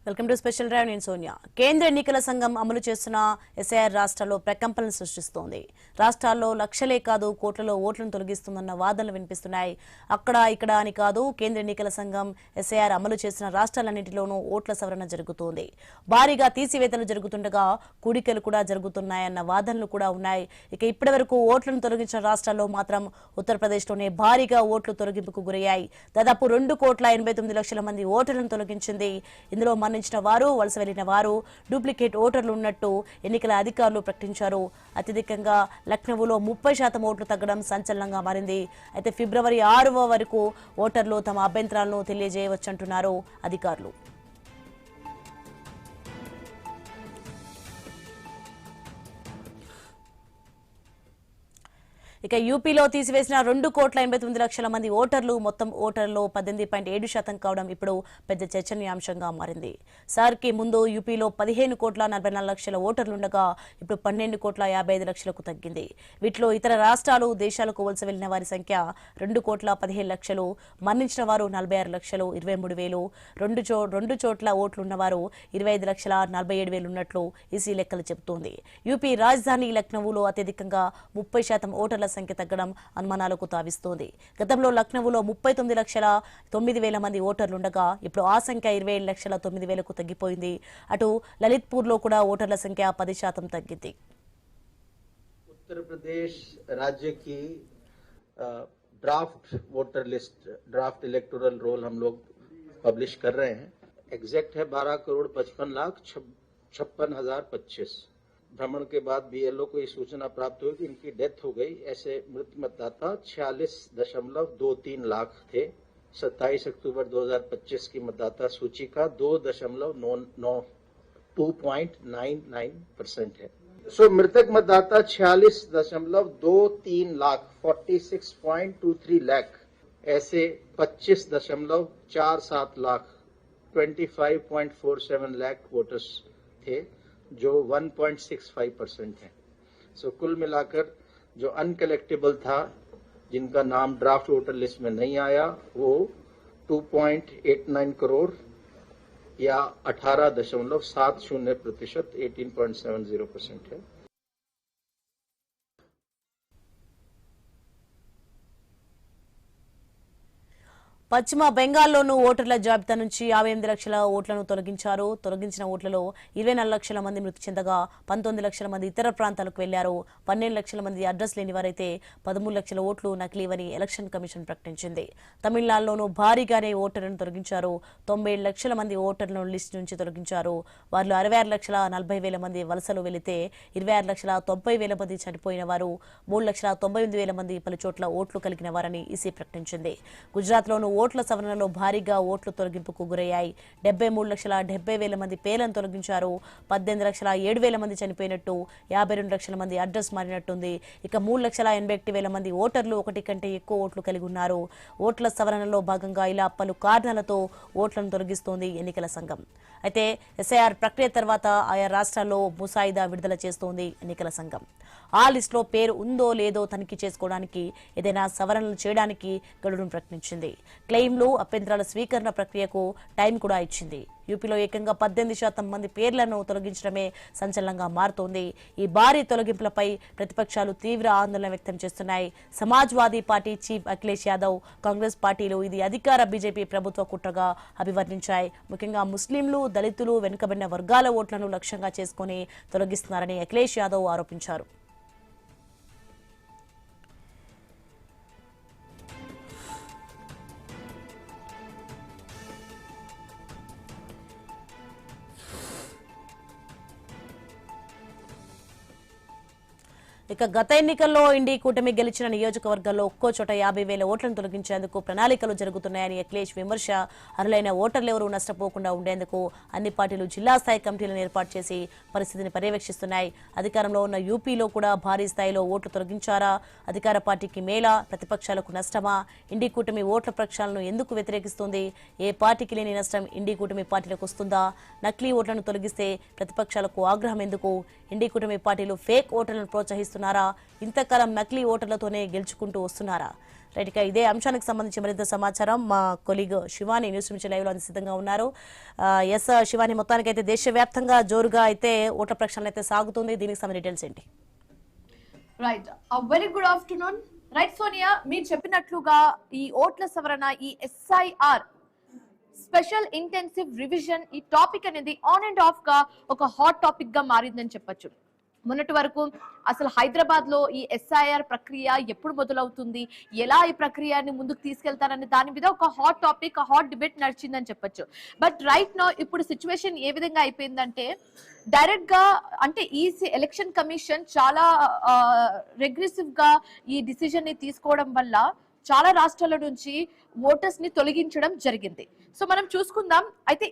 Welcome to special drive. నేను సోనియా. కేంద్ర ఎన్నికల సంఘం అమలు చేస్తున్న ఎస్ఐఆర్ రాష్ట్రాల్లో ప్రకంపనలు సృష్టిస్తోంది. రాష్ట్రాల్లో లక్షలే కాదు కోట్లలో ఓట్లను తొలగిస్తుందన్న వాదనలు వినిపిస్తున్నాయి. అక్కడ ఇక్కడ అని కాదు, కేంద్ర ఎన్నికల సంఘం ఎస్ఐఆర్ అమలు చేసిన రాష్ట్రాలన్నింటిలోనూ ఓట్ల సవరణ జరుగుతోంది. భారీగా తీసివేతలు జరుగుతుండగా కూడికలు కూడా జరుగుతున్నాయన్న వాదనలు కూడా ఉన్నాయి. ఇక ఇప్పటి వరకు ఓట్లను తొలగించిన రాష్ట్రాల్లో మాత్రం ఉత్తరప్రదేశ్లోనే భారీగా ఓట్లు తొలగింపుకు గురయ్యాయి. దాదాపు 2,89,00,000 మంది ఓటర్లను తొలగించింది. ఇందులో మరణించిన వారు, వలస వెళ్లిన వారు, డూప్లికేట్ ఓటర్లు ఉన్నట్టు ఎన్నికల అధికారులు ప్రకటించారు. అత్యధికంగా లక్నోలో 30% ఓట్లు తగ్గడం సంచలనంగా మారింది. అయితే ఫిబ్రవరి 6వ వరకు ఓటర్లు తమ అభ్యంతరాలను తెలియజేయవచ్చంటున్నారు అధికారులు. ఇక యూపీలో తీసివేసిన 2,89,00,000 మంది ఓటర్లు మొత్తం ఓటర్లు 18.7% కావడం ఇప్పుడు పెద్ద చర్చనీయాంశంగా మారింది. సార్కి ముందు యూపీలో 15,44,00,000 ఓటర్లుండగా ఇప్పుడు 12,55,00,000కు తగ్గింది. వీటిలో ఇతర రాష్ట్రాలు, దేశాలకు వలస వెళ్లిన వారి సంఖ్య 2,15,00,000, మరణించిన వారు 46,00,000, 23,000, రెండు చోట్ల ఓట్లున్నవారు 25,47,000 ఉన్నట్లు ఈసీ లెక్కలు చెబుతోంది. యూపీ రాజధాని లక్నోలో అత్యధికంగా 30% ఓటర్ల సంఖ్య తగ్గడం అనుమానాలకు తావిస్తోంది. గతంలో లక్నోలో 39,09,000 మంది ఓటర్లుండగా ఇప్పుడు ఆ సంఖ్య 27,09,000కు తగ్గిపోయింది. అటు లలిత్పూర్లో కూడా ఓటర్ల సంఖ్య 10% తగ్గింది. उत्तर प्रदेश राज्य की draft voter list, draft electoral roll हम लोग पब्लिश कर रहे हैं. एग्जैक्ट है 12,55,56,025. भ्रमण के बाद बीएलओ को ये सूचना प्राप्त हुई कि इनकी डेथ हो गई. ऐसे मृत मतदाता 46.23 लाख थे. 27 अक्टूबर 2025 की मतदाता सूची का 2.99% है. सो मृतक मतदाता 46.23 लाख 46.23 लाख. ऐसे 25.47 लाख 25.47 लाख वोटर्स थे जो 1.65% है. सो कुल मिलाकर जो अनकलेक्टेबल था, जिनका नाम ड्राफ्ट वोटर लिस्ट में नहीं आया, वो 2.89 करोड़ या 18.70%, 18.70% है. పశ్చిమ బెంగాల్లోనూ ఓటర్ల జాబితా నుంచి 58 లక్షల ఓట్లను తొలగించారు. తొలగించిన ఓట్లలో 24 లక్షల మంది మృతి చెందగా 19 లక్షల మంది ఇతర ప్రాంతాలకు వెళ్లారు. 12 లక్షల మంది అడ్రస్ లేని వారైతే 13 లక్షల ఓట్లు నకిలీవని ఎలక్షన్ కమిషన్ ప్రకటించింది. తమిళనాడులోనూ భారీగానే ఓటర్లను తొలగించారు. 97 లక్షల మంది ఓటర్లను లిస్టు నుంచి తొలగించారు. వారిలో 66,40,000 మంది వలసలు వెళితే 26,90,000 మంది చనిపోయిన వారు, 3,98,000 మంది పలుచోట్ల ఓట్లు కలిగిన వారని ఈసీ ప్రకటించింది. గుజరాత్లోనూ ఓట్ల సవరణలో భారీగా ఓట్లు తొలగింపుకు గురయ్యాయి. 73,70,000 మంది పేర్లను తొలగించారు. 18,07,000 మంది చనిపోయినట్టు, 52 లక్షల మంది అడ్రస్ మారినట్టుంది. ఇక 3,81,000 మంది ఓటర్లు ఒకటి కంటే ఎక్కువ ఓట్లు కలిగి ఉన్నారు. ఓట్ల సవరణలో భాగంగా ఇలా పలు కారణాలతో ఓట్లను తొలగిస్తోంది ఎన్నికల సంఘం. అయితే ఎస్ఐఆర్ ప్రక్రియ తర్వాత ఆయా రాష్ట్రాల్లో ముసాయిదా విడుదల చేస్తోంది ఎన్నికల సంఘం. ఆ లిస్టులో పేరు ఉందో లేదో తనిఖీ చేసుకోవడానికి, ఏదైనా సవరణలు చేయడానికి గడువును ప్రకటించింది. క్లెయిమ్లు, అభ్యంతరాల స్వీకరణ ప్రక్రియకు టైం కూడా ఇచ్చింది. యూపీలో ఏకంగా 18% మంది పేర్లను తొలగించడమే సంచలనంగా మారుతోంది. ఈ భారీ తొలగింపులపై ప్రతిపక్షాలు తీవ్ర ఆందోళన వ్యక్తం చేస్తున్నాయి. సమాజ్వాదీ పార్టీ చీఫ్ అఖిలేష్ యాదవ్, కాంగ్రెస్ పార్టీలు ఇది అధికార బీజేపీ ప్రభుత్వ కుట్రగా అభివర్ణించాయి. ముఖ్యంగా ముస్లింలు, దళితులు, వెనుకబడిన వర్గాల ఓట్లను లక్ష్యంగా చేసుకుని తొలగిస్తున్నారని అఖిలేష్ యాదవ్ ఆరోపించారు. ఇక గత ఎన్నికల్లో ఇండి కూటమి గెలిచిన నియోజకవర్గాల్లో ఒక్కో చోట 50,000 ఓట్లను తొలగించేందుకు ప్రణాళికలు జరుగుతున్నాయని అఖిలేష్ విమర్శ. అర్హులైన ఓటర్లెవరూ నష్టపోకుండా ఉండేందుకు అన్ని పార్టీలు జిల్లా స్థాయి కమిటీలను ఏర్పాటు చేసి పరిస్థితిని పర్యవేక్షిస్తున్నాయి. అధికారంలో ఉన్న యూపీలో కూడా భారీ స్థాయిలో ఓట్లు తొలగించారా? అధికార పార్టీకి మేలా, ప్రతిపక్షాలకు నష్టమా? ఇండి కూటమి ఓట్ల ప్రక్షాళనను ఎందుకు వ్యతిరేకిస్తుంది? ఏ పార్టీకి లేని నష్టం ఇండి కూటమి పార్టీలకు వస్తుందా? నకిలీ ఓట్లను తొలగిస్తే ప్రతిపక్షాలకు ఆగ్రహం ఎందుకు? ఇండి కూటమి పార్టీలు ఫేక్ ఓటర్లను ప్రోత్సహిస్తున్నారా? ఇంతకాలం నకిలీ ఓటర్లతోనే గెలుచుకుంటూ వస్తున్నారా? రైట్, ఇక ఇదే అంశానికి సంబంధించి మరింత సమాచారం మా కొలీగ్ శివాని న్యూస్ నుంచి లైవ్ లో సిద్ధంగా ఉన్నారు. ఎస్ శివాని, మొత్తానికైతే దేశవ్యాప్తంగా జోరుగా అయితే ఓట్ల ప్రక్షాళన అయితే సాగుతుంది. దీనికి సంబంధించిన డీటెయిల్స్ ఏంటి? Right, very good afternoon. Right Sonia, మీరు చెప్పినట్లుగా ఈ ఓట్ల సవరణ, ఈ SIR స్పెషల్ ఇంటెన్సివ్ రివిజన్, ఈ టాపిక్ అనేది ఆన్ అండ్ ఆఫ్ గా ఒక హాట్ టాపిక్ గా మారిందని చెప్పొచ్చు. మొన్నటి వరకు అసలు హైదరాబాద్ లో ఈ SIR ప్రక్రియ ఎప్పుడు మొదలవుతుంది, ఎలా ఈ ప్రక్రియని ముందుకు తీసుకెళ్తారనే దాని మీద ఒక హాట్ టాపిక్, హాట్ డిబేట్ నడిచిందని చెప్పొచ్చు. బట్ రైట్ నౌ ఇప్పుడు సిచ్యువేషన్ ఏ విధంగా అయిపోయిందంటే, డైరెక్ట్ గా అంటే ఈ ఎలక్షన్ కమిషన్ చాలా రెగ్రెసివ్ గా ఈ డిసిజన్ ని తీసుకోవడం వల్ల చాలా రాష్ట్రాల నుంచి ఓటర్స్ ని తొలగించడం జరిగింది. సో మనం చూసుకుందాం. అయితే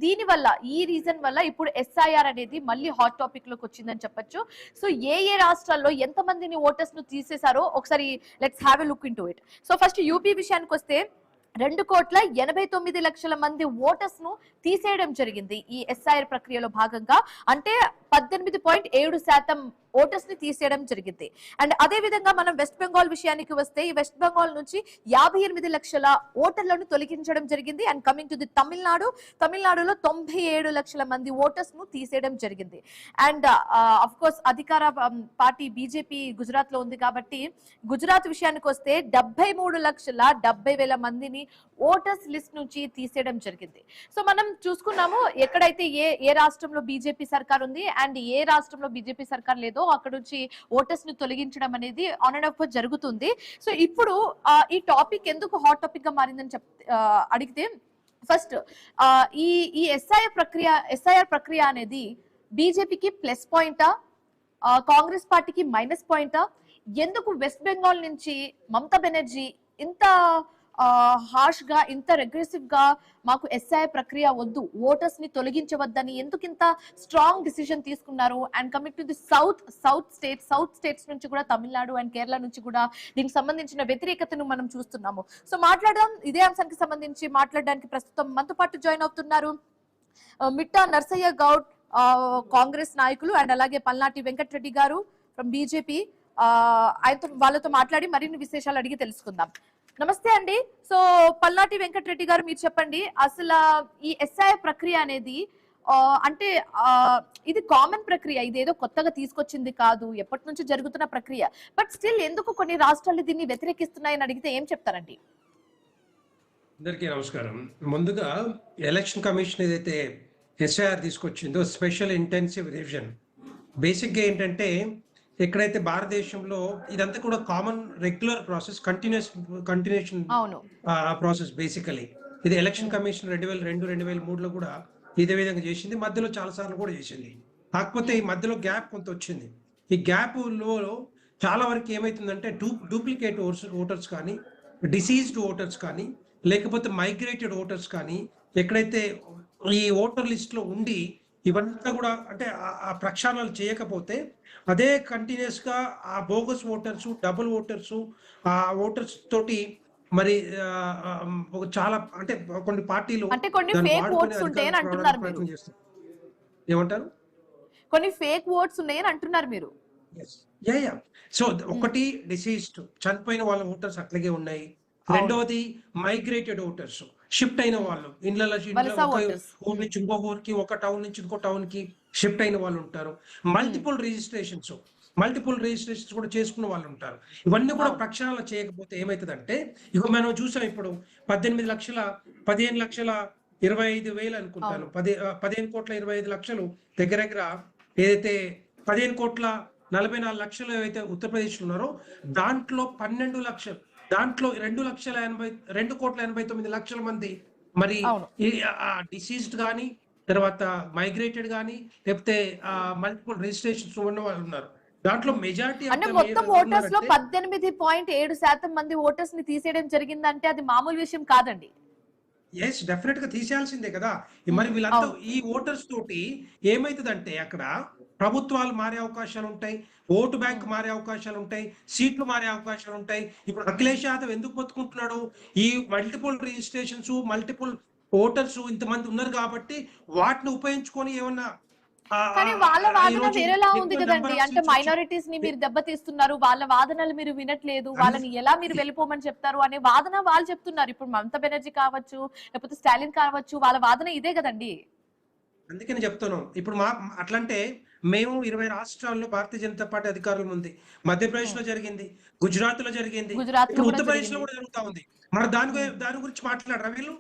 దీని వల్ల, ఈ రీజన్ వల్ల ఇప్పుడు SIR అనేది మళ్ళీ హాట్ టాపిక్ లోకి వచ్చిందని చెప్పొచ్చు. సో ఏ రాష్ట్రాల్లో ఎంత మందిని ఓటర్స్ ను తీసేశారో ఒకసారి let's have a look into it. So first UP విషయానికి వస్తే 2,89,00,000 మంది ఓటర్స్ ను తీసేయడం జరిగింది ఈ SIR ప్రక్రియలో భాగంగా. అంటే 18.7% ఓటర్స్ ని తీసేయడం జరిగింది. అండ్ అదే విధంగా మనం వెస్ట్ బెంగాల్ విషయానికి వస్తే, ఈ వెస్ట్ బెంగాల్ నుంచి 58 లక్షల ఓటర్లను తొలగించడం జరిగింది. అండ్ కమింగ్ టు ది తమిళనాడులో 97 లక్షల మంది ఓటర్స్ ను తీసేయడం జరిగింది. అండ్ అఫ్ కోర్స్ అధికార పార్టీ బీజేపీ గుజరాత్ లో ఉంది కాబట్టి, గుజరాత్ విషయానికి వస్తే 73,70,000 మందిని ఓటర్స్ లిస్ట్ నుంచి తీసేయడం జరిగింది. సో మనం చూసుకున్నాము, ఎక్కడైతే ఏ రాష్ట్రంలో బీజేపీ సర్కార్ ఉంది అండ్ ఏ రాష్ట్రంలో బీజేపీ సర్కార్ లేదో అక్కడ నుంచి ఓటర్స్ ని తొలగించడం అనేది ఆన్ అండ్ ఆఫ్ జరుగుతుంది. సో ఇప్పుడు ఈ టాపిక్ ఎందుకు హాట్ టాపిక్ గా మారిందని అడిగితే, ఫస్ట్ ఈ SIR ప్రక్రియ అనేది బీజేపీకి ప్లస్ పాయింటా, కాంగ్రెస్ పార్టీకి మైనస్ పాయింటా? ఎందుకు వెస్ట్ బెంగాల్ నుంచి మమతా బెనర్జీ ఇంత హార్ష్ గా, ఇంత రెగ్రెసివ్ గా మాకు SIR ప్రక్రియ వద్దు, ఓటర్స్ ని తొలగించవద్దని ఎందుకు ఇంత స్ట్రాంగ్ డిసిజన్ తీసుకున్నారు? And coming to the south states నుంచి కూడా, తమిళనాడు అండ్ కేరళ నుంచి కూడా దీనికి సంబంధించిన వ్యతిరేకతను మనం చూస్తున్నాము. సో మాట్లాడదాం ఇదే అంశానికి సంబంధించి. మాట్లాడడానికి ప్రస్తుతం మనతో పాటు జాయిన్ అవుతున్నారు మిట్టా నర్సయ్య గౌడ్, కాంగ్రెస్ నాయకులు, అండ్ అలాగే పల్నాటి వెంకటరెడ్డి గారు ఫ్రమ్ బీజేపీ. వాళ్ళతో మాట్లాడి మరిన్ని విశేషాలు అడిగి తెలుసుకుందాం. నమస్తే అండి. సో పల్నాటి వెంకటరెడ్డి గారు, మీరు చెప్పండి, అసలు ఈ SIR ప్రక్రియ అనేది అంటే ఇది కామన్ ప్రక్రియ, ఇదేదో కొత్తగా తీసుకొచ్చింది కాదు, ఎప్పటి నుంచి జరుగుతున్న ప్రక్రియ. బట్ స్టిల్ ఎందుకు కొన్ని రాష్ట్రాలు దీన్ని వ్యతిరేకిస్తున్నాయని అడిగితే ఏం చెప్తారండి? అందరికీ నమస్కారం. ముందుగా ఎలక్షన్ కమిషన్ ఏదైతే SIR తీసుకొచ్చిందో, స్పెషల్ ఇంటెన్సివ్ రివిజన్, బేసిక్గా ఏంటంటే ఎక్కడైతే భారతదేశంలో ఇదంతా కూడా common regular process, continuation process. Basically ఇది ఎలక్షన్ కమిషన్ 2002-2003లో కూడా ఇదే విధంగా చేసింది. మధ్యలో చాలా సార్లు కూడా చేసింది. కాకపోతే ఈ మధ్యలో గ్యాప్ కొంత వచ్చింది. ఈ గ్యాప్ లో చాలా వరకు ఏమైతుందంటే డూప్లికేట్ ఓటర్స్ కానీ, డిసీజ్డ్ ఓటర్స్ కానీ, లేకపోతే మైగ్రేటెడ్ ఓటర్స్ కానీ ఎక్కడైతే ఈ ఓటర్ లిస్ట్ లో ఉండి ఇవంతా కూడా అంటే ఆ ప్రక్షాళనలు చేయకపోతే అదే కంటిన్యూస్ గా ఆ బోగస్ ఓటర్స్, డబుల్ ఓటర్స్, ఆ ఓటర్స్ తోటి మరి చాలా అంటే కొన్ని పార్టీలు ఏమంటారు, కొన్ని ఫేక్ ఓట్స్ ఉన్నాయని అంటున్నారు మీరు. సో ఒకటి డిసీజ్డ్, చనిపోయిన వాళ్ళ ఓటర్స్ అట్లాగే ఉన్నాయి. రెండవది మైగ్రేటెడ్ ఓటర్స్, షిఫ్ట్ అయిన వాళ్ళు, ఇళ్ళ ఊరు నుంచి ఇంకో ఊరికి, ఒక టౌన్ నుంచి ఇంకో టౌన్ కి షిఫ్ట్ అయిన వాళ్ళు ఉంటారు. మల్టిపుల్ రిజిస్ట్రేషన్స్ కూడా చేసుకున్న వాళ్ళు ఉంటారు. ఇవన్నీ కూడా ప్రక్షాళన చేయకపోతే ఏమైతుందంటే, ఇక మనం చూసాం ఇప్పుడు 15,25,000 అనుకుంటాను, 15,25,00,000 దగ్గర ఏదైతే 15,44,00,000 ఏవైతే ఉత్తరప్రదేశ్ ఉన్నారో దాంట్లో 12 లక్షలు, దాంట్లో 2,89,00,000 మంది మరి డిసీజ్డ్ కానీ, తర్వాత మైగ్రేటెడ్ కానీ, లేకపోతే మల్టిపుల్ రిజిస్ట్రేషన్స్ ఉన్న వాళ్ళు ఉన్నారు. దాంట్లో మెజారిటీ అంటే మొత్తం ఓటర్స్ లో 18.7% మంది ఓటర్స్ ని తీసేయడం జరిగిందంటే అది మామూలు విషయం కాదండి. ఎస్, డెఫినెట్ గా తీసేయాల్సిందే కదా. మరి వీళ్ళంతా ఈ ఓటర్స్ తోటి ఏమైతుందంటే అక్కడ ప్రభుత్వాలు మారే అవకాశాలు ఉంటాయి, ఓటు బ్యాంక్ మారే అవకాశాలు ఉంటాయి, సీట్లు మారే అవకాశాలు ఉంటాయి. ఇప్పుడు అఖిలేష్ యాదవ్ ఎందుకు బతుకుంటున్నాడు? ఈ మల్టిపుల్ రిజిస్ట్రేషన్స్, మల్టిపుల్ ఓటర్స్ ఇంతమంది ఉన్నారు కాబట్టి వాటిని ఉపయోగించుకొని ఏమన్నా కానీ వాళ్ళ వాదన ఈరోజు వేరేలా ఉంది ఎక్కువ కదండి. నెంబర్ ఆఫ్ అంటే సీట్స్ మైనారిటీస్ ని మీరు దెబ్బతీస్తున్నారు, వాళ్ళ వాదనలు మీరు వినట్లేదు, వాళ్ళని ఎలా మీరు వెళ్ళిపోమని చెప్తారు అనే వాదన వాళ్ళు చెప్తున్నారు. ఇప్పుడు మమతా బెనర్జీ కావచ్చు, లేకపోతే స్టాలిన్ కావచ్చు, వాళ్ళ వాదన ఇదే కదండి. అందుకని చెప్తున్నాం. ఇప్పుడు అట్లంటే మేము 20 రాష్ట్రాల్లో భారతీయ జనతా పార్టీ అధికారులు ఉంది. మధ్యప్రదేశ్ లో జరిగింది, గుజరాత్ లో జరిగింది, గుజరాత్ లో ఇప్పుడు కూడా ఉత్తరప్రదేశ్ లో జరిగింది. కూడా జరుగుతా ఉంది. మరి దాని గురించి మాట్లాడరా వీళ్ళు?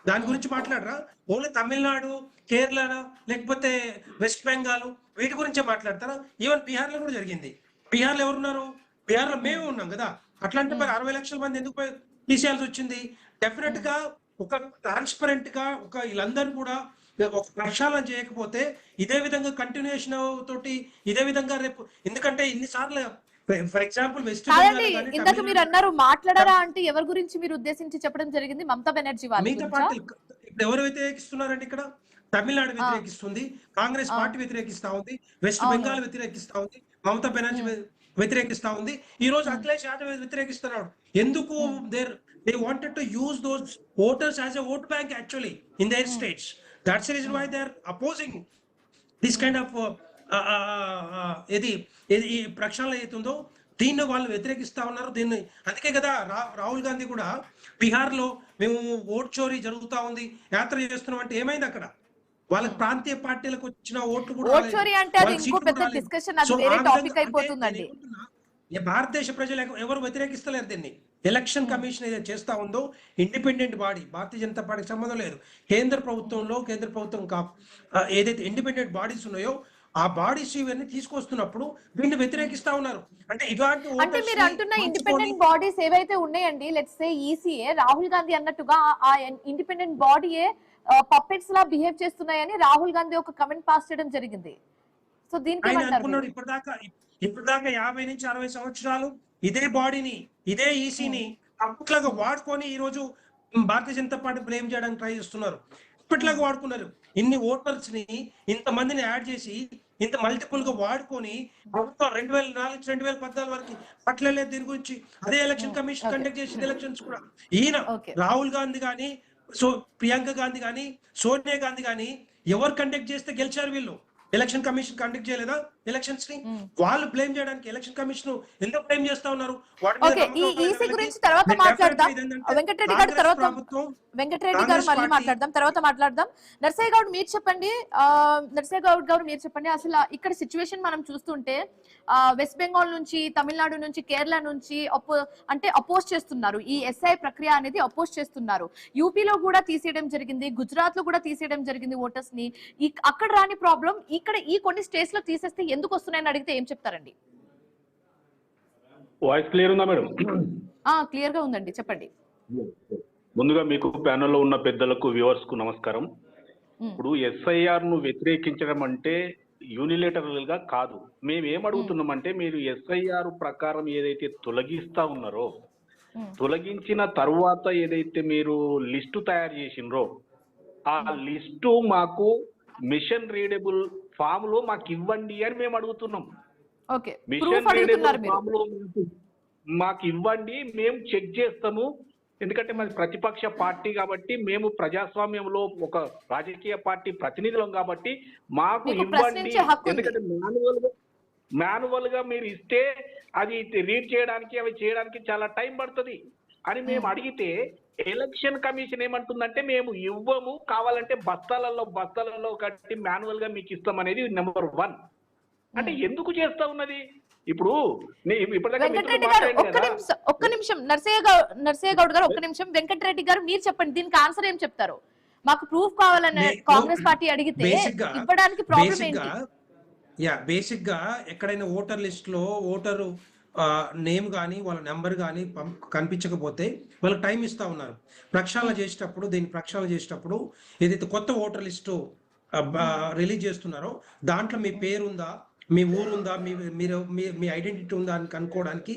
దాని గురించి మాట్లాడరా? ఓన్లీ తమిళనాడు, కేరళ, లేకపోతే వెస్ట్ బెంగాల్ వీటి గురించే మాట్లాడతారా? ఈవెన్ బీహార్ లో కూడా జరిగింది. బీహార్ లో ఎవరున్నారు? బీహార్ లో మేము ఉన్నాం కదా. అట్లాంటి మరి 60 లక్షల మంది ఎందుకు తీసేయాల్సి వచ్చింది? డెఫినెట్ గా ఒక ట్రాన్స్పరెంట్ గా ఒక వీళ్ళందరూ కూడా ఒక ప్రక్షాళన చేయకపోతే ఇదే విధంగా కంటిన్యూషన్ తోటి ఇదే విధంగా రేపు, ఎందుకంటే ఇన్నిసార్లు ఫర్ ఎగ్జాంపుల్ వెస్ట్ కాదండి, బెంగాల్ ఇందాక మీరు అన్నారు మాట్లాడారా అంటే ఎవరి గురించి మీరు ఉద్దేశించి చెప్పడం జరిగింది? మమతా బెనర్జీ వాళ్ళ మిగతా గురించా? పార్టీలు ఇప్పుడు ఎవరు వ్యతిరేకిస్తున్నారండి? ఇక్కడ తమిళనాడు వ్యతిరేకిస్తుంది, కాంగ్రెస్ ఆ. పార్టీ వ్యతిరేకిస్తా ఉంది, వెస్ట్ అవును. బెంగాల్ వ్యతిరేకిస్తా ఉంది, మమతా బెనర్జీ వ్యతిరేకిస్తా ఉంది, ఈ రోజు అఖిలేష్ యాదవ్ వ్యతిరేకిస్తున్నాడు. ఎందుకు? They wanted to use those voters as a vote bank actually in their states. That's the reason why they are opposing this kind of ఇది ఈ ప్రక్షాళన అవుతుందో దీన్ని వాళ్ళు వ్యతిరేకిస్తా ఉన్నారు. దీన్ని అందుకే కదా రాహుల్ గాంధీ కూడా బీహార్ లో మేము ఓట్ చోరీ జరుగుతా ఉంది యాత్ర చేస్తున్నాం అంటే ఏమైంది అక్కడ? వాళ్ళకి ప్రాంతీయ పార్టీలకు వచ్చిన ఓట్లు కూడా ఓట్ చోరీ అంటే అది ఇంకో పెద్ద డిస్కషన్, అది వేరే టాపిక్ అయిపోతుందండి. భారతదేశ ప్రజలు ఎవరు వ్యతిరేకిస్తలేరు దీన్ని. ఎలక్షన్ కమిషన్ ఏదైతే చేస్తా ఉందో ఇండిపెండెంట్ బాడీ, భారతీయ జనతా పార్టీకి సంబంధం లేదు. కేంద్ర ప్రభుత్వం ఏదైతే ఇండిపెండెంట్ బాడీస్ ఉన్నాయో ఆ బాడీస్ ఇవన్నీ తీసుకొస్తున్నప్పుడు వీళ్ళు వ్యతిరేకిస్తా ఉన్నారు. అంటే ఇలాంటి అంటే మీరు అంటున్న ఇండిపెండెంట్ బాడీస్ ఏవైతే ఉన్నాయండి, let's say ECA, Rahul Gandhi అన్నట్టుగా ఆ ఇండిపెండెంట్ బాడీయే పప్పెట్స్ లా బిహేవ్ చేస్తున్నాయని రాహుల్ గాంధీ ఒక కమెంట్ పాస్ చేయడం జరిగింది. సో దీనికి ఆయన ఏమంటారు అనుకున్నాడు మీరు? ఇప్పటిదాకా 50 నుంచి 60 సంవత్సరాలు ఇదే బాడీని, ఇదే ఈసీని అప్పట్లాగా వాడుకొని ఈ రోజు భారతీయ జనతా పార్టీ బ్లేమ్ చేయడానికి ట్రై చేస్తున్నారు. ఇప్పట్లాగా వాడుకున్నారు. ఇన్ని ఓటర్స్ ని ఇంత మందిని యాడ్ చేసి ఇంత మల్టిపుల్ గా వాడుకొని ప్రభుత్వం 2004 2014 వరకు పట్లలేదు దీని గురించి. అదే ఎలక్షన్ కమిషన్ కండక్ట్ చేసింది ఎలక్షన్స్ కూడా. ఈయన రాహుల్ గాంధీ కానీ, ప్రియాంక గాంధీ కానీ, సోనియా గాంధీ కానీ ఎవరు కండక్ట్ చేస్తే గెలిచారు వీళ్ళు? ఎలక్షన్ కమిషన్ కండక్ట్ చేయలేదా ఎలక్షన్స్ ని? వాళ్ళు బ్లేమ్ చేయడానికి ఎలక్షన్ కమిషన్ ఎందుకు బ్లేమ్ చేస్తా ఉన్నారు? ఈ ఈసీ గురించి తర్వాత మాట్లాడదాం. వెంకటరెడ్డి గారు తర్వాత, వెంకటరెడ్డి గారు మళ్ళీ మాట్లాడదాం, తర్వాత మాట్లాడదాం. నర్సయ్య గౌడ్ మీరు చెప్పండి. నర్సయ్య గౌడ్ గారు మీరు చెప్పండి, అసలు ఇక్కడ సిచ్యువేషన్ మనం చూస్తుంటే వెస్ట్ బెంగాల్ నుంచి, తమిళనాడు నుంచి, కేరళ నుంచి అంటే అపోజ్ చేస్తున్నారు. ఈ ఎస్ఐ ప్రక్రియ అనేది అపోజ్ చేస్తున్నారు. యూపీలో కూడా తీసేయడం జరిగింది, గుజరాత్ లో కూడా తీసేయడం జరిగింది ఓటర్స్ ని. అక్కడ రాని ప్రాబ్లం ఇక్కడ ఈ కొన్ని స్టేట్స్ లో తీసేస్తే ఎందుకు వస్తున్నాయని అడిగితే ఏం చెప్తారండి? వాయిస్ క్లియర్ ఉందా మేడం? క్లియర్ గా ఉందండి, చెప్పండి. ముందుగా మీకు ప్యానెల్లో ఉన్న పెద్దలకు, వ్యూవర్స్ కు నమస్కారం. ఇప్పుడు ఎస్ఐఆర్ ను వ్యతిరేకించడం అంటే యూనిలేటరల్ గా కాదు. మేము ఏం అడుగుతున్నామంటే, మీరు ఎస్ఐఆర్ ప్రకారం ఏదైతే తొలగిస్తా ఉన్నారో, తొలగించిన తర్వాత ఏదైతే మీరు లిస్టు తయారు చేసినరో ఆ లిస్టు మాకు మిషన్ రీడబుల్ ఫామ్ లో మాకు ఇవ్వండి అని మేము అడుగుతున్నాం. మిషన్ రీడబుల్ ఫామ్ లో మాకు ఇవ్వండి, మేము చెక్ చేస్తాము. ఎందుకంటే మాది ప్రతిపక్ష పార్టీ కాబట్టి, మేము ప్రజాస్వామ్యంలో ఒక రాజకీయ పార్టీ ప్రతినిధులం కాబట్టి మాకు ఇవ్వండి. ఎందుకంటే మాన్యువల్ గా మీరు ఇస్తే అది రీడ్ చేయడానికి, అవి చేయడానికి చాలా టైం పడుతుంది అని మేము అడిగితే ఎలక్షన్ కమిషన్ ఏమంటుందంటే, మేము ఇవ్వము, కావాలంటే బస్తాలలో కట్టి మాన్యువల్ గా మీకు ఇస్తాం అనేది నెంబర్ 1. అంటే ఎందుకు చేస్తా ఉన్నది? ఇప్పుడు ఒక్క నిమిషం నర్సయ్య గౌడ్ గారు, ఒక్క నిమిషం. వెంకటరెడ్డి గారు మీరు చెప్పండి, దీనికి ఆన్సర్ ఏం చెప్తారు? మాకు ప్రూఫ్ కావాలని కాంగ్రెస్ పార్టీ అడిగితే ఇవ్వడానికి ప్రాబ్లం ఏంటి? బేసిక్ గా ఎక్కడైనా ఓటర్ లిస్ట్ లో ఓటరు నేమ్ కానీ వాళ్ళ నెంబర్ కానీ కనిపించకపోతే వాళ్ళకి టైం ఇస్తా ఉన్నారు. దీన్ని ప్రక్షాళన చేసేటప్పుడు ఏదైతే కొత్త ఓటర్ లిస్టు రిలీజ్ చేస్తున్నారో దాంట్లో మీ పేరు ఉందా, మీ ఊరు ఉందా, మీ ఐడెంటిటీ ఉందా అని కనుక్కోవడానికి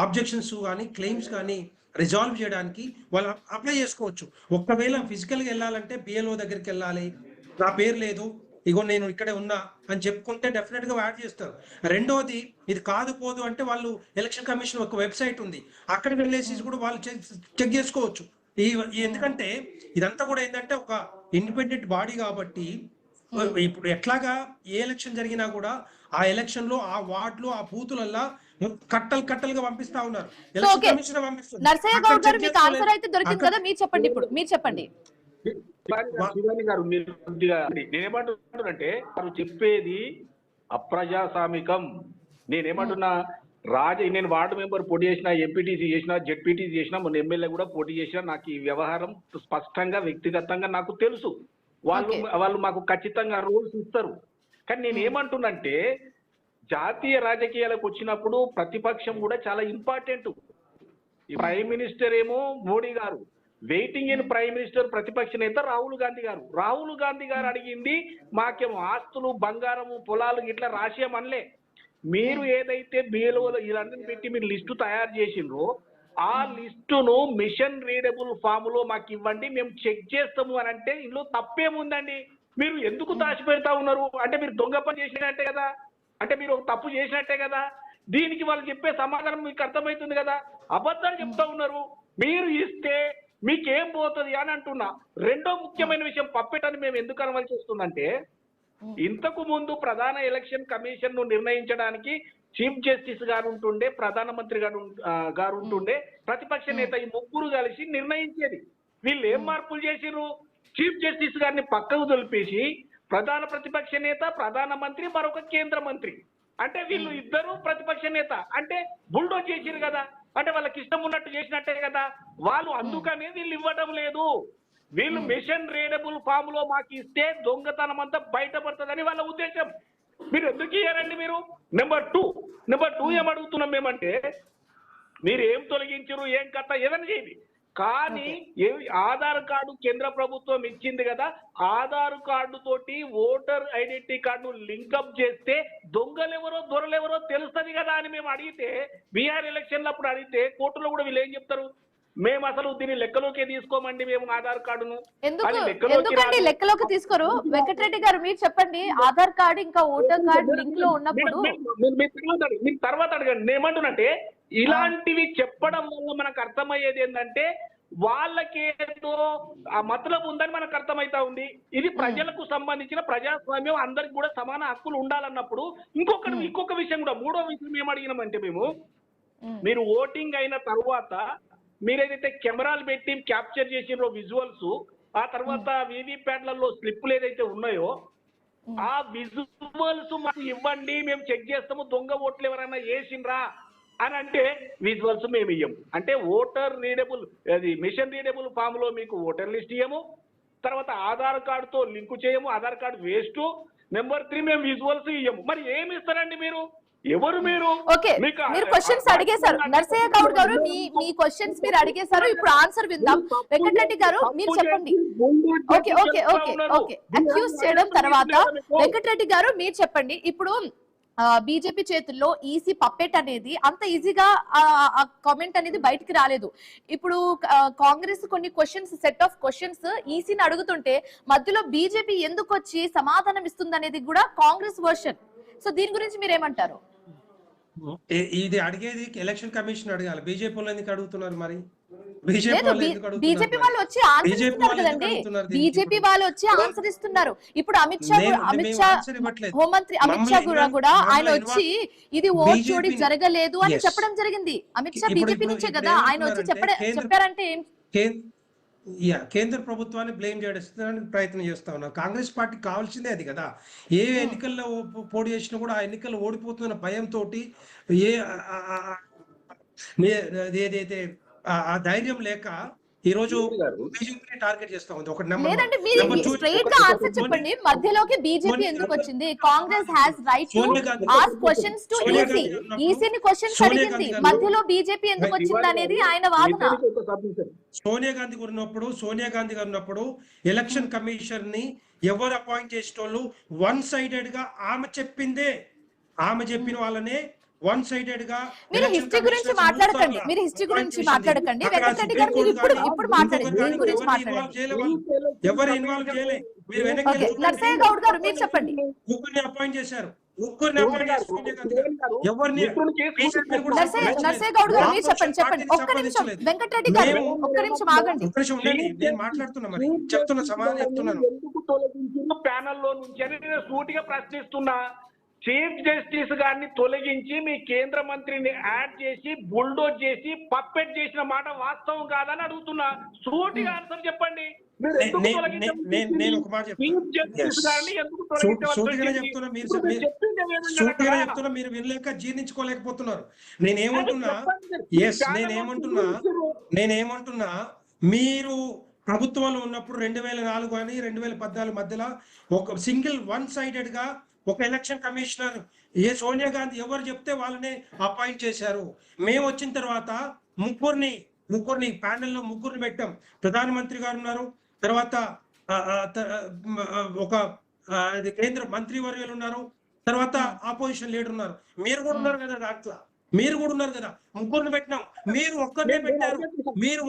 ఆబ్జెక్షన్స్ కానీ క్లెయిమ్స్ కానీ రిజాల్వ్ చేయడానికి వాళ్ళు అప్లై చేసుకోవచ్చు. ఒకవేళ ఫిజికల్గా వెళ్ళాలంటే బిఎల్ఓ దగ్గరికి వెళ్ళాలి, నా పేరు లేదు, ఇగో నేను ఇక్కడే ఉన్నా అని చెప్పుకుంటే డెఫినెట్ గా యాడ్ చేస్తారు. రెండోది, ఇది కాదు పోదు అంటే వాళ్ళు ఎలక్షన్ కమిషన్ ఒక వెబ్సైట్ ఉంది, అక్కడికి వెళ్ళేసి కూడా వాళ్ళు చెక్ చేసుకోవచ్చు. ఎందుకంటే ఇదంతా కూడా ఏంటంటే ఒక ఇండిపెండెంట్ బాడీ కాబట్టి ఇప్పుడు ఎట్లాగా ఏ ఎలక్షన్ జరిగినా కూడా ఆ ఎలక్షన్ లో ఆ వార్డులు ఆ బూతులల్లా కట్టలుగా పంపిస్తా ఉన్నారు. ఎలక్షన్ కమిషన్ పంపిస్తుంది. నర్సయ్య అక్కడ గౌడ్ గారు check మీకు ఆన్సర్ చేసుకోలేదు. అయితే దొరికింది కదా, మీరు చెప్పండి. ఇప్పుడు మీరు చెప్పండి. శివాని గారు మీరు కొద్దిగా నేనేమంటున్నానంటే వారు చెప్పేది అప్రజాస్వామికం. నేనేమంటున్నా నేను వార్డు మెంబర్ పోటీ చేసిన, ఎంపీటీసీ చేసిన, జెడ్పీటీసీ చేసిన, మొన్న ఎమ్మెల్యే కూడా పోటీ చేసిన. నాకు ఈ వ్యవహారం స్పష్టంగా వ్యక్తిగతంగా నాకు తెలుసు. వాళ్ళు మాకు ఖచ్చితంగా రూల్స్ ఇస్తారు. కానీ నేను ఏమంటున్నంటే జాతీయ రాజకీయాలకు వచ్చినప్పుడు ప్రతిపక్షం కూడా చాలా ఇంపార్టెంట్. ఈ ప్రైమ్ మినిస్టర్ ఏమో మోడీ గారు, వెయిటింగ్ ఇన్ ప్రైమ్ మినిస్టర్ ప్రతిపక్ష నేత రాహుల్ గాంధీ గారు. రాహుల్ గాంధీ గారు అడిగింది మాకేమో ఆస్తులు, బంగారము, పొలాలు ఇట్లా రాసేయమనలే. మీరు ఏదైతే బిఎల్ఓలో ఇవన్నీ పెట్టి మీరు లిస్టు తయారు చేసిండ్రో ఆ లిస్టును మిషన్ రీడబుల్ ఫామ్ లో మాకు ఇవ్వండి, మేము చెక్ చేస్తాము అని అంటే ఇందులో తప్పేముందండి? మీరు ఎందుకు దాచిపెడతా ఉన్నారు? అంటే మీరు దొంగ పని చేసినట్టే కదా, అంటే మీరు ఒక తప్పు చేసినట్టే కదా. దీనికి వాళ్ళు చెప్పే సమాధానం మీకు అర్థమవుతుంది కదా. అబద్ధాలు చెప్తా ఉన్నారు. మీరు ఇస్తే మీకేం పోతుంది అని అంటున్నా. రెండో ముఖ్యమైన విషయం, పప్పెటని మేము ఎందుకు అనవలసి వస్తుందంటే ఇంతకు ముందు ప్రధాన ఎలక్షన్ కమిషన్ ను నిర్ణయించడానికి చీఫ్ జస్టిస్ గారు ఉంటుండే, ప్రధానమంత్రి గారు ఉంటుండే, ప్రతిపక్ష నేత, ఈ ముగ్గురు కలిసి నిర్ణయించేది. వీళ్ళు ఏం మార్పులు చేసిర్రు? చీఫ్ జస్టిస్ గారిని పక్కకు తొలిపేసి ప్రధాన ప్రతిపక్ష నేత, ప్రధానమంత్రి, మరొక కేంద్ర మంత్రి, అంటే వీళ్ళు ఇద్దరు ప్రతిపక్ష నేత, అంటే బుల్డోజ్ చేసిరు కదా, అంటే వాళ్ళకి ఇష్టం ఉన్నట్టు చేసినట్టే కదా. వాళ్ళు అందుకని వీళ్ళు ఇవ్వడం లేదు. వీళ్ళు మిషన్ రీడబుల్ ఫామ్ లో మాకు ఇస్తే దొంగతనం అంతా బయటపడుతుందని వాళ్ళ ఉద్దేశం. మీరు ఎందుకు ఇయ్యారండి? మీరు నెంబర్ టూ ఏమడుగుతున్నాం మేమంటే మీరు ఏం తొలగించరు, ఏం కథ ఏదైనా చేయండి, కానీ ఆధార్ కార్డు కేంద్ర ప్రభుత్వం ఇచ్చింది కదా, ఆధార్ కార్డు తోటి ఓటర్ ఐడెంటిటీ కార్డు లింకప్ చేస్తే దొంగలెవరో దొరలెవరో తెలుస్తుంది కదా అని మేము అడిగితే, బీహార్ ఎలక్షన్లు అప్పుడు అడిగితే కోర్టులో కూడా వీళ్ళు ఏం చెప్తారు? మేము అసలు దీన్ని లెక్కలోకి తీసుకోమండి, మేము ఆధార్ కార్డును. ఎందుకండి లెక్కలోకి తీసుకోరు? వెంకటరెడ్డి గారు మీరు చెప్పండి. ఆధార్ కార్డు ఇంకా ఓటర్ కార్డు లింక్ లో ఉన్నప్పుడు మీరు తర్వాత అడగండి. నేనేమంటున్నంటే ఇలాంటివి చెప్పడం వల్ల మనకు అర్థమయ్యేది ఏంటంటే వాళ్ళకేదో ఆ మతలబు ఉందని మనకు అర్థమైతా ఉంది. ఇది ప్రజలకు సంబంధించిన ప్రజాస్వామ్యం, అందరికి కూడా సమాన హక్కులు ఉండాలన్నప్పుడు ఇంకొక విషయం కూడా, మూడో విషయం ఏం అడిగినామంటే మేము, మీరు ఓటింగ్ అయిన తర్వాత మీరేదైతే కెమెరాలు పెట్టి క్యాప్చర్ చేసినో విజువల్స్, ఆ తర్వాత వీవీప్యాట్లలో స్లిప్పులు ఏదైతే ఉన్నాయో ఆ విజువల్స్ మాకు ఇవ్వండి, మేము చెక్ చేస్తాము, దొంగ ఓట్లు ఎవరైనా వేసిండ్రా అని అంటే విజువల్స్ మేము ఇయ్యము. అంటే ఓటర్ రీడబుల్, అది మిషన్ రీడబుల్ ఫామ్ లో మీకు ఓటర్ లిస్ట్ ఇయ్యము, తర్వాత ఆధార్ కార్డుతో లింకు చేయము, ఆధార్ కార్డు వేస్ట్. నెంబర్ 3 మేము విజువల్స్ ఇయ్యము. మరి ఏమి ఇస్తారండి మీరు? ఎవరు మీరు? ఓకే, మీరు క్వశ్చన్స్ అడిగేశారు. నర్సయ్య గౌడ్ గారు మీ క్వశ్చన్స్ మీరు అడిగేశారు. ఇప్పుడు ఆన్సర్ విందాం. వెంకటరెడ్డి గారు మీరు చెప్పండి. Okay okay okay okay accuse చేయడం తర్వాత వెంకటరెడ్డి గారు మీరు చెప్పండి. ఇప్పుడు బీజేపీ చేతుల్లో ఈసీ పప్పెట్ అనేది అంత ఈజీగా కామెంట్ అనేది బయటికి రాలేదు. ఇప్పుడు కాంగ్రెస్ కొన్ని క్వశ్చన్స్, సెట్ ఆఫ్ క్వశ్చన్స్ ఈసీని అడుగుతుంటే మధ్యలో బీజేపీ ఎందుకు వచ్చి సమాధానం ఇస్తుంది అనేది కూడా కాంగ్రెస్ వర్షన్. సో దీని గురించి మీరేమంటారు? ఇది అడిగేది ఎలక్షన్ కమిషన్ అడగాలి. బీజేపీ వాళ్ళు ఎందుకు అడుగుతున్నారు? మరి బీజేపీ వాళ్ళు వచ్చి ఆన్సర్ ఇస్తున్నారు కదండి. బీజేపీ వాళ్ళు వచ్చి ఆన్సర్ ఇస్తున్నారు. ఇప్పుడు అమిత్ షా హోంమంత్రి అమిత్ షా కూడా ఆయన వచ్చి ఇది ఓట్ చోరీ జరగలేదు అని చెప్పడం జరిగింది. అమిత్ షా బీజేపీ నుంచే కదా, ఆయన వచ్చి చెప్పారంటే కేంద్ర ప్రభుత్వాన్ని బ్లేమ్ చేయడానికి ప్రయత్నం చేస్తా ఉన్నారు. కాంగ్రెస్ పార్టీ కావాల్సిందే అది కదా. ఏ ఎన్నికల్లో పోటీ చేసినా కూడా ఆ ఎన్నికల్లో ఓడిపోతున్న భయంతో ఏదైతే ఆ ధైర్యం లేక ఈ రోజు బీజేపీని టార్గెట్ చేస్తా ఉంది. ఒక లేదండి, మీరు స్ట్రైట్ గా ఆన్సర్ చెప్పండి. మధ్యలోకి బీజేపీ ఎందుకు వచ్చింది? Congress has right to ask questions to EC. ఈసీని క్వశ్చన్స్ అడిగింది, మధ్యలో బీజేపీ ఎందుకు వచ్చింది అనేది ఆయన వాదన. సోనియా గాంధీ గారు ఉన్నప్పుడు ఎలక్షన్ కమిషన్ ని ఎవరు అపాయింట్ చేసేటోళ్ళు వన్ సైడెడ్ గా ఆమె చెప్పిన వాళ్ళనే వన్ సైడెడ్ గా. మీరు హిస్టరీ గురించి మాట్లాడకండి, వెంకటరెడ్డి గారు మీరు ఇప్పుడు మాట్లాడండి. దీని గురించి మాట్లాడండి. ఎవరు ఇన్వాల్వ్ చేయలేదు. నర్సయ్య గౌడ్ గారు మీరు చెప్పండి. ముగ్గురిని అపాయింట్ చేశారు. ముగ్గురిని అపాయింట్ చేసి సోనియా గాంధీ గారు ఎవరిని బీజేపీని కూడా నర్సయ్య గౌడ్ గారు మీరు చెప్పండి ఒక్క నిమిషం వెంకటరెడ్డి గారు ఒక్క నిమిషం ఆగండి. ఒక్క నిమిషం ఉండండి, నేను మాట్లాడుతున్నా, మరి చెప్తున్నా, సమాధానం చెప్తున్నాను. ఎందుకు తొలగించిన ప్యానెల్లో నుంచి అని నేను సూటిగా ప్రశ్నిస్తున్నా. చీఫ్ జస్టిస్ గారిని తొలగించి మీ కేంద్ర మంత్రిని యాడ్ చేసి బుల్డోజ్ చేసి పప్పెట్ చేసిన మాట వాస్తవం కాదని అడుగుతున్నా. సూటిగా ఆన్సర్ చెప్పండి. మీరు ఎందుకు తొలగించారు? నేను ఒక మాట చీఫ్ జస్టిస్ గారిని ఎందుకు సూటిగానే చెప్తున్నా, సూటిగానే చెప్తున్నా, మీరు వినలేక జీర్ణించుకోలేకపోతున్నారు. నేనేమంటున్నా మీరు ప్రభుత్వంలో ఉన్నప్పుడు 2004 కానీ 2014 మధ్యలో ఒక సింగిల్ వన్ సైడెడ్ గా ఒక ఎలక్షన్ కమిషనర్ సోనియా గాంధీ ఎవరు చెప్తే వాళ్ళనే అపాయింట్ చేశారు. మేము వచ్చిన తర్వాత ముగ్గురిని ప్యానెల్లో ముగ్గురిని పెట్టాం. ప్రధానమంత్రి గారు ఉన్నారు, తర్వాత ఒక కేంద్ర మంత్రివర్యులు ఉన్నారు, తర్వాత ఆపోజిషన్ లీడర్ ఉన్నారు. మీరు కూడా ఉన్నారు కదా దాంట్లో, మీరు కూడా ఉన్నారు కదా. ముగ్గురిని పెట్టినాం, మీరు ఒక్కరినే పెట్టారు, మేము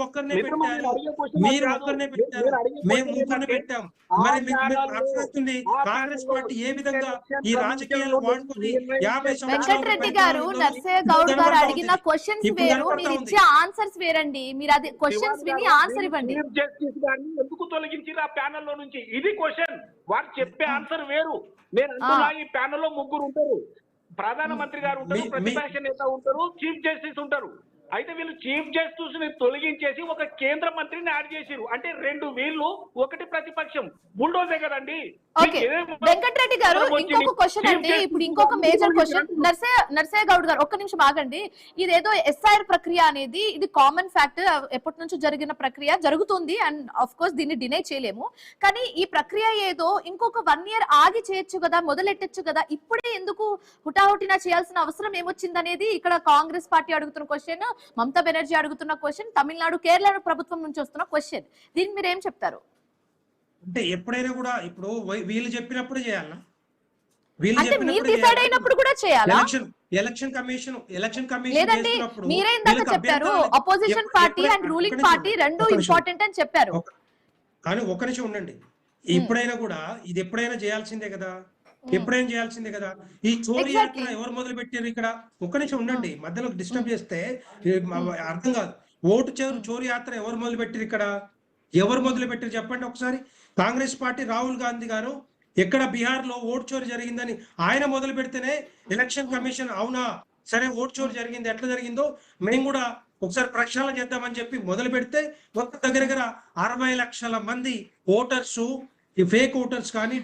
ముగ్గురిని పెట్టాం. మరి మీకు అర్థమవుతుంది కాంగ్రెస్ పార్టీ ఏ విధంగా ఈ రాజకీయాలు వాడుకొని 50 వెంకటరెడ్డి గారు నర్సయ్య గౌడ్ గారు అడిగిన క్వశ్చన్స్ వేరు, మీరు ఇచ్చే ఆన్సర్స్ వేరండి. మీరు అది క్వశ్చన్స్ విని ఆన్సర్ ఇవ్వండి. చీఫ్ జస్టిస్ గారిని ఎందుకు తొలగించారు ఆ ప్యానెల్ లో నుంచి? ఇది క్వశ్చన్. వారు చెప్పే ఆన్సర్ వేరు. నేను అంటున్నా, ఈ ప్యానెల్ లో ముగ్గురు ఉంటారు. ప్రధానమంత్రి గారు ఉంటారు, ప్రతిపక్ష నేత ఉంటారు, చీఫ్ జస్టిస్ ఉంటారు. అయితే వీళ్ళు చీఫ్ జస్టిస్ ని తొలగించేసి ఒక కేంద్ర మంత్రిని యాడ్ చేసిరు. అంటే రెండు వీళ్ళు, ఒకటి ప్రతిపక్షం. బుల్డోజే కదండి. ఓకే వెంకటరెడ్డి గారు ఇంకొక క్వశ్చన్ అండి. ఇప్పుడు ఇంకొక మేజర్ క్వశ్చన్ నర్సయ్య గౌడ్ గారు ఒక్క నిమిషం ఆగండి. ఇదేదో ఎస్ఐఆర్ ప్రక్రియ అనేది ఇది కామన్ ఫ్యాక్ట్, ఎప్పటి నుంచో జరిగిన ప్రక్రియ జరుగుతుంది అండ్ ఆఫ్ కోర్స్ దీన్ని డినై చేయలేము. కానీ ఈ ప్రక్రియ ఏదో ఇంకొక 1 year ఆగి చేయొచ్చు కదా, మొదలెట్టచ్చు కదా. ఇప్పుడే ఎందుకు హుటాహుటినా చేయాల్సిన అవసరం ఏమొచ్చింది అనేది ఇక్కడ కాంగ్రెస్ పార్టీ అడుగుతున్న క్వశ్చన్, మమతా బెనర్జీ అడుగుతున్న క్వశ్చన్, తమిళనాడు కేరళ ప్రభుత్వం నుంచి వస్తున్న క్వశ్చన్. దీనికి మీరు ఏం చెప్తారు? అంటే ఎప్పుడైనా కూడా ఇప్పుడు వీళ్ళు చెప్పినప్పుడు చేయాలా? అంటే మీరు డిసైడ్ అయినప్పుడు కూడా చేయాలా? ఎలక్షన్ కమిషన్ లేదండి, మీరే ఇందాక చెప్పారు opposition party and ruling party రెండు ఇంపార్టెంట్ అని చెప్పారు. కానీ ఒక నిమిషం ఉండండి. ఎప్పుడైనా కూడా ఇది ఎప్పుడైనా చేయాల్సిందే కదా, ఎప్పుడైనా చేయాల్సిందే కదా. ఈ చోరీ యాత్ర ఎవరు మొదలు పెట్టారు ఇక్కడ? ఒక్క నిమిషం ఉండండి, మధ్యలో డిస్టర్బ్ చేస్తే అర్థం కాదు. చోరీ యాత్ర ఎవరు మొదలు పెట్టారు ఇక్కడ? ఎవరు మొదలు పెట్టారు చెప్పండి ఒకసారి. కాంగ్రెస్ పార్టీ రాహుల్ గాంధీ గారు ఎక్కడ బీహార్ లో ఓటు చోరీ జరిగిందని ఆయన మొదలు పెడితేనే ఎలక్షన్ కమిషన్ అవునా సరే ఓటు చోరీ జరిగింది, ఎట్లా జరిగిందో మేము కూడా ఒకసారి ప్రక్షాళన చేద్దామని చెప్పి మొదలు పెడితే మొత్తం దగ్గర 60 లక్షల మంది ఓటర్స్, ఈ ఫేక్ ఓటర్స్ కానీ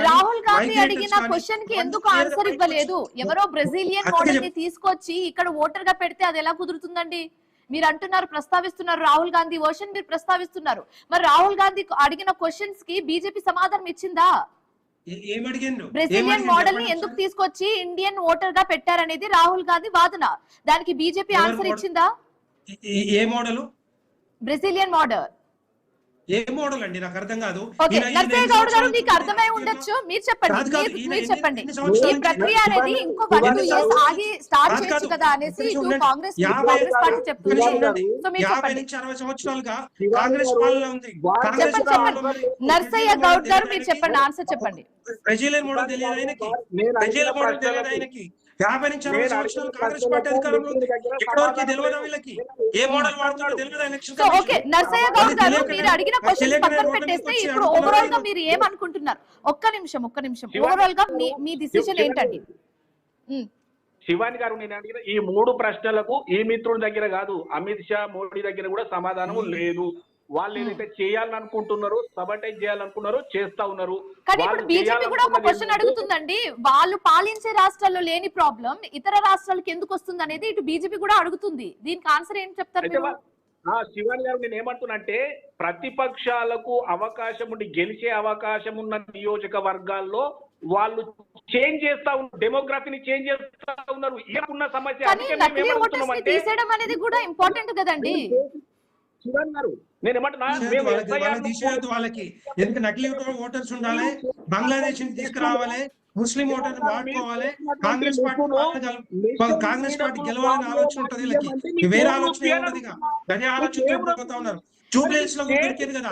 రాహుల్ గాంధీ అడిగిన క్వశ్చన్ కి ఎందుకు ఆన్సర్ ఇవ్వలేదు? ఎవరో బ్రెజిలియన్ మోడల్ ని తీసుకొచ్చి ఇక్కడ ఓటర్ గా పెడితే అది ఎలా కుదురుతుందండి? మీరు అంటున్నారు, ప్రస్తావిస్తున్నారు రాహుల్ గాంధీ వర్షన్, మీరు ప్రస్తావిస్తున్నారు. మరి రాహుల్ గాంధీ అడిగిన క్వశ్చన్స్ కి బీజేపీ సమాధానం ఇచ్చిందా? బ్రెజిలియన్ మోడల్ ని ఎందుకు తీసుకొచ్చి ఇండియన్ ఓటర్ గా పెట్టారనేది రాహుల్ గాంధీ వాదన. దానికి బీజేపీ ఆన్సర్ ఇచ్చిందా? ఏ మోడల్? Brazilian model. ఏ మోడల్ అండి? నాకు అర్థం కాదు. నర్సయ్య గౌడ్ గారు మీకు అర్థమై ఉండొచ్చు, మీరు చెప్పండి. మీరు చెప్పండి ఈ ప్రక్రియ అనేది ఇంకో 1-2 years ఆగి స్టార్ట్ చేయొచ్చు కదా అనేసి కాంగ్రెస్ పార్టీ చెప్తుంది. సో మీరు చెప్పండి. 60 సంవత్సరాలుగా కాంగ్రెస్ పాలన ఉంది. చెప్పండి నర్సయ్య గౌడ్ గారు మీరు చెప్పండి, ఆన్సర్ చెప్పండి. బ్రెజిలియన్ మోడల్ తెలియదు ఆయనకి, బ్రెజిలియన్ మోడల్ తెలియదు ఆయనకి. 50 నుంచి 60 సంవత్సరాలు కాంగ్రెస్ పార్టీ అధికారంలో ఉంది. ఇప్పటివరకు తెలియదు వీళ్ళకి ఏ మోడల్ వాడుతున్నారో తెలియదు. ఎలక్షన్ ఓకే నర్సయ్య గౌడ్ గారు మీరు అడిగిన క్వశ్చన్ పక్కన పెట్టేస్తే ఇప్పుడు ఓవరాల్ గా మీరు ఏమనుకుంటున్నారు? ఒక్క నిమిషం ఓవరాల్ గా మీ డిసిజన్ ఏంటండి? శివాని గారు, నేను అడిగిన ఈ 3 ప్రశ్నలకు ఈ మిత్రుడి దగ్గర కాదు, అమిత్ షా, మోడీ దగ్గర కూడా సమాధానం లేదు. వాళ్ళు ఏదైతే చేయాలని అనుకుంటున్నారో, సబటైజ్ చేయాలనుకున్నారో చేస్తా ఉన్నారు. కానీ ఇప్పుడు బీజేపీ కూడా ఒక క్వశ్చన్ అడుగుతుందండి, వాళ్ళు పాలించే రాష్ట్రాల్లో లేని ప్రాబ్లం ఇతర రాష్ట్రాలకు ఎందుకు వస్తుంది అనేది ఇటు బీజేపీ కూడా అడుగుతుంది. దీనికి ఆన్సర్ ఏం చెప్తారు? శివాని గారు, నేను ఏమంటున్నానంటే ప్రతిపక్షాలకు అవకాశం ఉండి గెలిచే అవకాశం ఉన్న నియోజకవర్గాల్లో వాళ్ళు చేంజ్ చేస్తా ఉన్నారు, డెమోగ్రఫీని చేంజ్ చేస్తా ఉన్నారు. ఏమున్న సమస్య తీసేయడం అనేది కూడా ఇంపార్టెంట్ కదండి. శివాని గారు, నేను ఏమంటున్నా, వాళ్ళకి ఎందుకు నకిలీ ఓటర్స్ ఉండాలి, బంగ్లాదేశ్ ని తీసుకురావాలి, ముస్లిం ఓటర్ వాడుకోవాలి, కాంగ్రెస్ పార్టీ గెలవాలని ఆలోచన ఉంటుంది వీళ్ళకి. వేరే ఆలోచన ఏముంటది? అదే ఆలోచన ఉన్నారు. జూబ్లీహిల్స్ లో కూడా దొరికేది కదా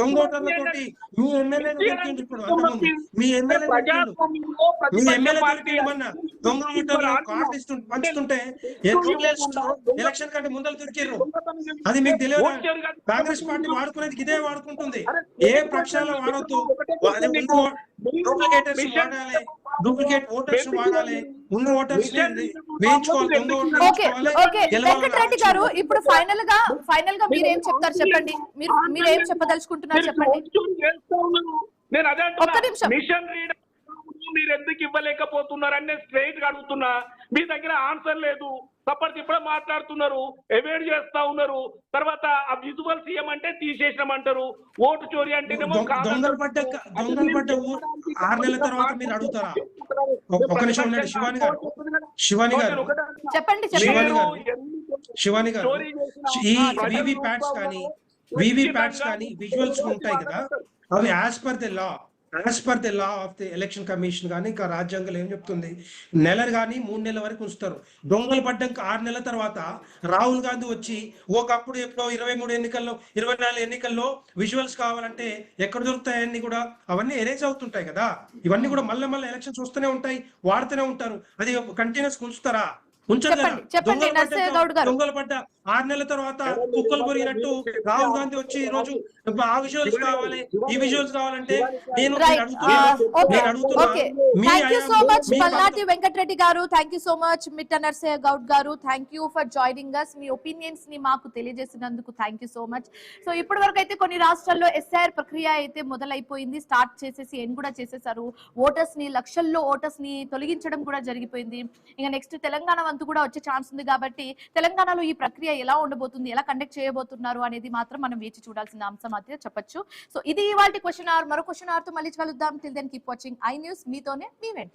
దొంగ ఓటర్లతోటి మీ ఎమ్మెల్యే దొరికింది ఇప్పుడు అంతకుముందు మీ ఎమ్మెల్యే దొరికిండు మీ ఎమ్మెల్యే దొరికిండు మొన్న దొంగ ఓటర్లు కార్డు పంచుతుంటే జూబ్లీహిల్స్ ఎలక్షన్ కంటే ముందర దొరికిర్రు అది మీకు తెలియదు కాంగ్రెస్ పార్టీ వాడుకునేది ఇదే వాడుకుంటుంది ఏ ప్రక్షాళన వాడొద్దు డూప్లికేటర్స్ వాడాలి డూప్లికేట్ ఓటర్స్ వాడాలి ఉన్న ఓటర్స్ వేయించుకోవాలి దొంగ ఓటర్లు ఓకే ఓకే వెంకటరెడ్డి గారు ఇప్పుడు ఫైనల్ గా మీరు ఏం చెప్తారు చెప్పండి మీరు ఏం చెప్పదలుచుకుంటున్నారు చెప్పండి నేను అదే ఒక్క నిమిషం. మిషన్ రీడర్ మీరు ఎందుకు ఇవ్వలేకపోతున్నారని నేను స్ట్రైట్ గా అడుగుతున్నా మీ దగ్గర ఆన్సర్ లేదు తప్పటి ఇప్పుడే మాట్లాడుతున్నారు ఎవేడ్ చేస్తా ఉన్నారు తర్వాత ఆ విజువల్ సీఎం అంటే తీసేసినామంటారు ఓటు చోరీ అంటేనేమో దొంగలు పడ్డ 6 నెలల తర్వాత మీరు అడుగుతారా ఒక నిమిషం ఉండండి శివాని గారు చెప్పండి శివాని గారు ఈ వివి ప్యాట్స్ కానీ విజువల్స్ ఉంటాయి కదా అవి as per the law of the election commission కానీ ఇంకా రాజ్యాంగం ఏం చెప్తుంది నెలలు కానీ 3 నెలల వరకు ఉంచుతారు దొంగలు పడ్డాక 6 నెలల తర్వాత రాహుల్ గాంధీ వచ్చి ఒకప్పుడు ఎప్పుడో 23 ఎన్నికల్లో 24 ఎన్నికల్లో విజువల్స్ కావాలంటే ఎక్కడ దొరుకుతాయన్నీ కూడా అవన్నీ ఎరేజ్ అవుతుంటాయి కదా ఇవన్నీ కూడా మళ్ళీ ఎలక్షన్స్ వస్తూనే ఉంటాయి వాడుతూనే ఉంటారు అది కంటిన్యూస్ ఉంచుతారా దొంగలు పడ్డ 6 నెలల తర్వాత కుక్కలు పొరిగినట్టు రాహుల్ గాంధీ వచ్చి ఈ రోజు ఆ విజువల్స్ కావాలి ఈ విజువల్స్ కావాలంటే నేను పల్లాటి వెంకటరెడ్డి గారు థ్యాంక్ యూ సో మచ్ మిట్ట Narsaiah Goud garu thank you for joining us మీ ఒపీనియన్స్ ని మాకు తెలియజేసినందుకు thank you so much so ఇప్పటి వరకు అయితే కొన్ని రాష్ట్రాల్లో ఎస్ఐఆర్ ప్రక్రియ అయితే మొదలైపోయింది స్టార్ట్ చేసేసి ఎండ్ కూడా చేసేసారు ఓటర్స్ ని లక్షల్లో ఓటర్స్ ని తొలగించడం కూడా జరిగిపోయింది ఇంకా నెక్స్ట్ తెలంగాణ వంతు కూడా వచ్చే ఛాన్స్ ఉంది కాబట్టి తెలంగాణలో ఈ ప్రక్రియ ఎలా ఉండబోతుంది ఎలా కండక్ట్ చేయబోతున్నారు అనేది మాత్రం మనం వేచి చూడాల్సిన అంశం అయితే చెప్పొచ్చు సో ఇది ఇవాల్టి క్వశ్చన్ అవర్ మరో క్వశ్చన్ అవర్ తో మళ్ళీ కలుద్దాం till then keep watching I news మీతోనే మీ వెంట